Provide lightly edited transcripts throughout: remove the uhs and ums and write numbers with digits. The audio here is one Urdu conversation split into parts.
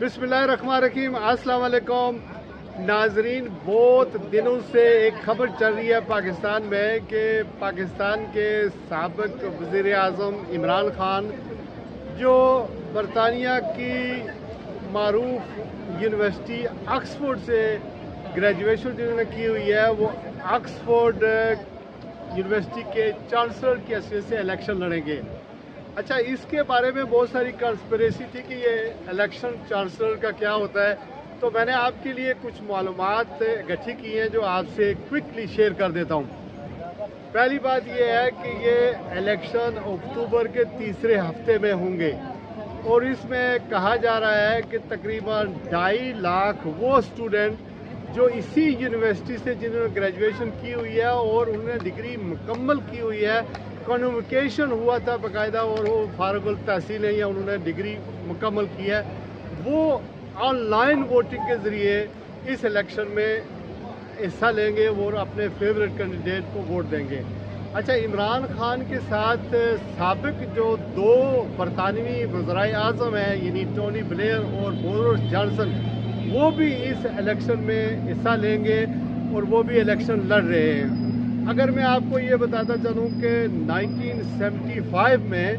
بسم اللہ الرحمن الرحیم. السلام علیکم ناظرین. بہت دنوں سے ایک خبر چل رہی ہے پاکستان میں کہ پاکستان کے سابق وزیراعظم عمران خان جو برطانیہ کی معروف یونیورسٹی آکسفورڈ سے گریجویشن جنہوں نے کی ہوئی ہے وہ آکسفورڈ یونیورسٹی کے چانسلر کی حیثیت سے الیکشن لڑیں گے. اچھا, اس کے بارے میں بہت ساری کنسپریسی تھی کہ یہ الیکشن چانسلر کا کیا ہوتا ہے, تو میں نے آپ کے لیے کچھ معلومات اکٹھی کی ہیں جو آپ سے کوئکلی شیئر کر دیتا ہوں. پہلی بات یہ ہے کہ یہ الیکشن اکتوبر کے تیسرے ہفتے میں ہوں گے اور اس میں کہا جا رہا ہے کہ تقریباً 2.5 لاکھ وہ اسٹوڈنٹ جو اسی یونیورسٹی سے جنہوں نے گریجویشن کی ہوئی ہے اور انہوں نے ڈگری مکمل کی ہوئی ہے, کنوکیشن ہوا تھا باقاعدہ اور وہ فارغ التحصیل ہیں یا انہوں نے ڈگری مکمل کی ہے, وہ آن لائن ووٹنگ کے ذریعے اس الیکشن میں حصہ لیں گے اور اپنے فیوریٹ کینڈیڈیٹ کو ووٹ دیں گے. اچھا, عمران خان کے ساتھ سابق جو 2 برطانوی وزرائے اعظم ہیں یعنی ٹونی بلیئر اور بورس جانسن, وہ بھی اس الیکشن میں حصہ لیں گے اور وہ بھی الیکشن لڑ رہے ہیں. اگر میں آپ کو یہ بتاتا چلوں کہ 1975 میں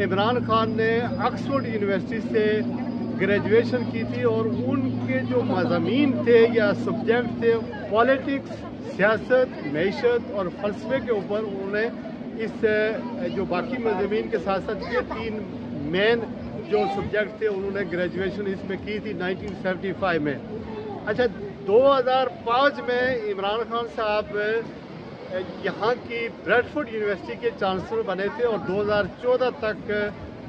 عمران خان نے آکسفورڈ یونیورسٹی سے گریجویشن کی تھی اور ان کے جو مضامین تھے یا سبجیکٹ تھے پالیٹکس, سیاست, معیشت اور فلسفے کے اوپر انہوں نے اس جو باقی مضامین کے ساتھ ساتھ یہ 3 مین جو سبجیکٹ تھے انہوں نے گریجویشن اس میں کی تھی 1975 میں. اچھا, 2005 میں عمران خان صاحب یہاں کی بریڈفورڈ یونیورسٹی کے چانسلر بنے تھے اور 2014 تک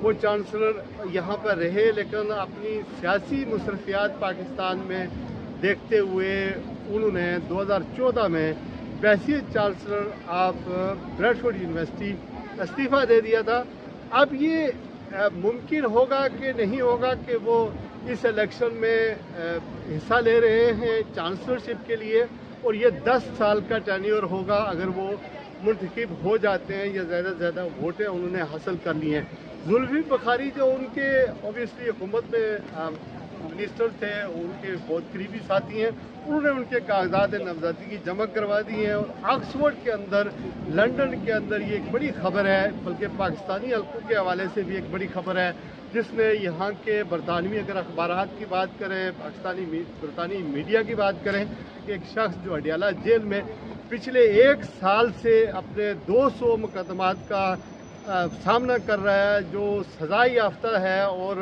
وہ چانسلر یہاں پر رہے, لیکن اپنی سیاسی مصروفیات پاکستان میں دیکھتے ہوئے انہوں نے 2014 میں بحیثیت چانسلر آف بریڈفورڈ یونیورسٹی استعفیٰ دے دیا تھا. اب یہ ممکن ہوگا کہ نہیں ہوگا کہ وہ اس الیکشن میں حصہ لے رہے ہیں چانسلرشپ کے لیے, اور یہ 10 سال کا ٹینیور ہوگا اگر وہ منتخب ہو جاتے ہیں یا زیادہ سے زیادہ ووٹیں انہوں نے حاصل کر لی ہیں. زلفی بخاری جو ان کے اوبیسلی حکومت میں منسٹر تھے, ان کے بہت قریبی ساتھی ہیں, انہوں نے ان کے کاغذات نامزدگی جمع کروا دی ہیں. اور آکسفورڈ کے اندر, لنڈن کے اندر یہ ایک بڑی خبر ہے, بلکہ پاکستانی حلقوں کے حوالے سے بھی ایک بڑی خبر ہے جس میں یہاں کے برطانوی اگر اخبارات کی بات کریں, برطانوی میڈیا کی بات کریں, کہ ایک شخص جو اڈیالہ جیل میں پچھلے 1 سال سے اپنے 200 مقدمات کا سامنا کر رہا ہے, جو سزا یافتہ ہے اور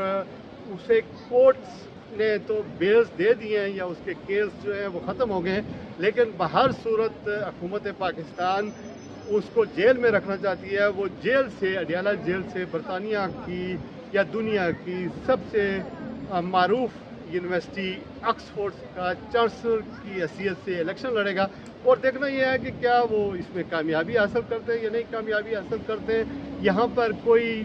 اسے کورٹس نے تو بیلز دے دیے ہیں یا اس کے کیس جو ہیں وہ ختم ہو گئے ہیں, لیکن بہر صورت حکومت پاکستان اس کو جیل میں رکھنا چاہتی ہے. وہ جیل سے, اڈیالہ جیل سے برطانیہ کی یا دنیا کی سب سے معروف یونیورسٹی آکسفورڈ کا چانسلر کی حیثیت سے الیکشن لڑے گا, اور دیکھنا یہ ہے کہ کیا وہ اس میں کامیابی حاصل کرتے ہیں یا نہیں کامیابی حاصل کرتے ہیں. یہاں پر کوئی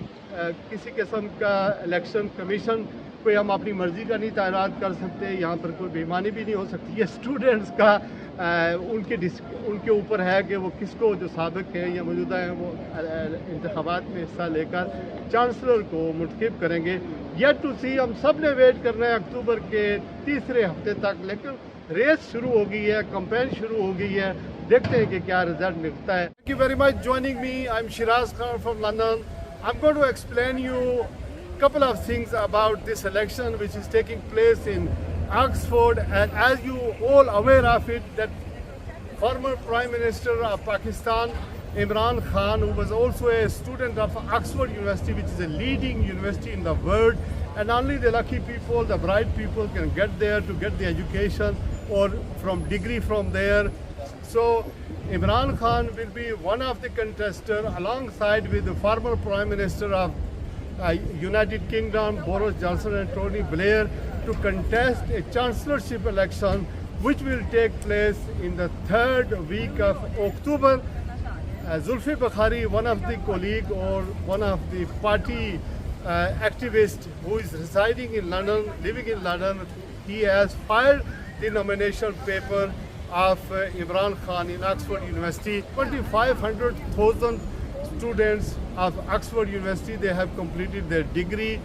کسی قسم کا الیکشن کمیشن کوئی ہم اپنی مرضی کا نہیں تعینات کر سکتے, یہاں پر کوئی بے ایمانی بھی نہیں ہو سکتی. یہ اسٹوڈنٹس کا ان کے اوپر ہے کہ وہ کس کو جو سابق ہیں یا موجودہ ہیں وہ انتخابات میں حصہ لے کر چانسلر کو منتخب کریں گے. یٹ ٹو سی, ہم سب نے ویٹ کرنا ہے اکتوبر کے تیسرے ہفتے تک, لیکن ریس شروع ہو گئی ہے, کمپین شروع ہو گئی ہے, دیکھتے ہیں کہ کیا رزلٹ ملتا ہے. Thank you very much joining me. I am Shiraz Khan from London. I'm going to explain you a couple of things about this election which is taking place in Oxford, and as you all aware of it, that former Prime Minister of Pakistan Imran Khan, who was also a student of Oxford University, which is a leading university in the world, and only the lucky people, the bright people can get there to get the education or from degree from there. So Imran Khan will be one of the contestants alongside with the former Prime Minister of United Kingdom, Boris Johnson and Tony Blair, to contest a chancellorship election which will take place in the 3rd week of October. Zulfi Bukhari, one of the colleague or one of the party activists who is residing in London, living in London, he has filed the nomination paper of Imran Khan in Oxford University. 2,500,000 students of Oxford University, they have completed their degree.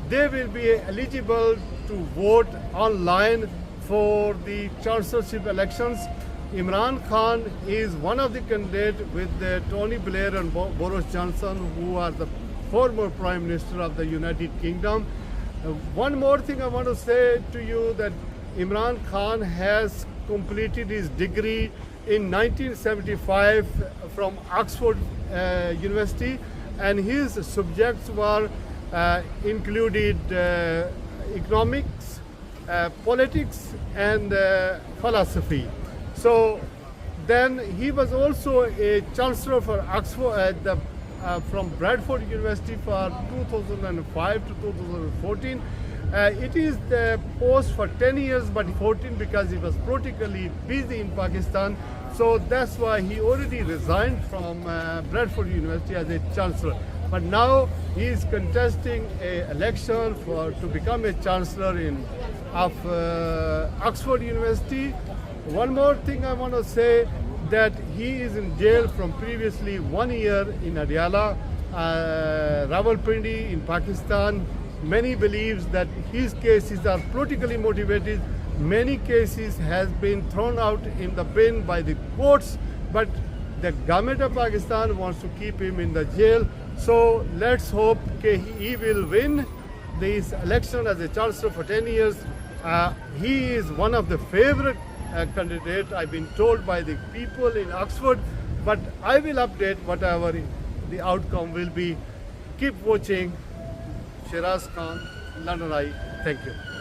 they will be eligible to vote online for the chancellorship elections. Imran Khan is one of the candidates with Tony Blair and Boris Johnson, who are the former Prime Minister of the United Kingdom. One more thing I want to say to you, that Imran Khan has completed his degree in 1975 from Oxford University, and his subjects were included economics, politics, and philosophy. So then he was also a chancellor for Oxford from Bradford University for 2005 to 2014. It is the post for 10 years, but 14 because he was politically busy in Pakistan. So that's why he already resigned from Bradford University as a chancellor. But now he is contesting an election to become a chancellor of Oxford University. One more thing I want to say, that he is in jail from previously 1 year in Adiala, Rawalpindi in Pakistan. Many believes that his cases are politically motivated. Many cases has been thrown out in the bin by the courts, but the government of Pakistan wants to keep him in the jail. So let's hope that he will win this election as a chancellor for 10 years. He is one of the favorite candidate, I've been told by the people in Oxford, but I will update whatever the outcome will be. Keep watching. Shiraz Khan, London Eye. Thank you.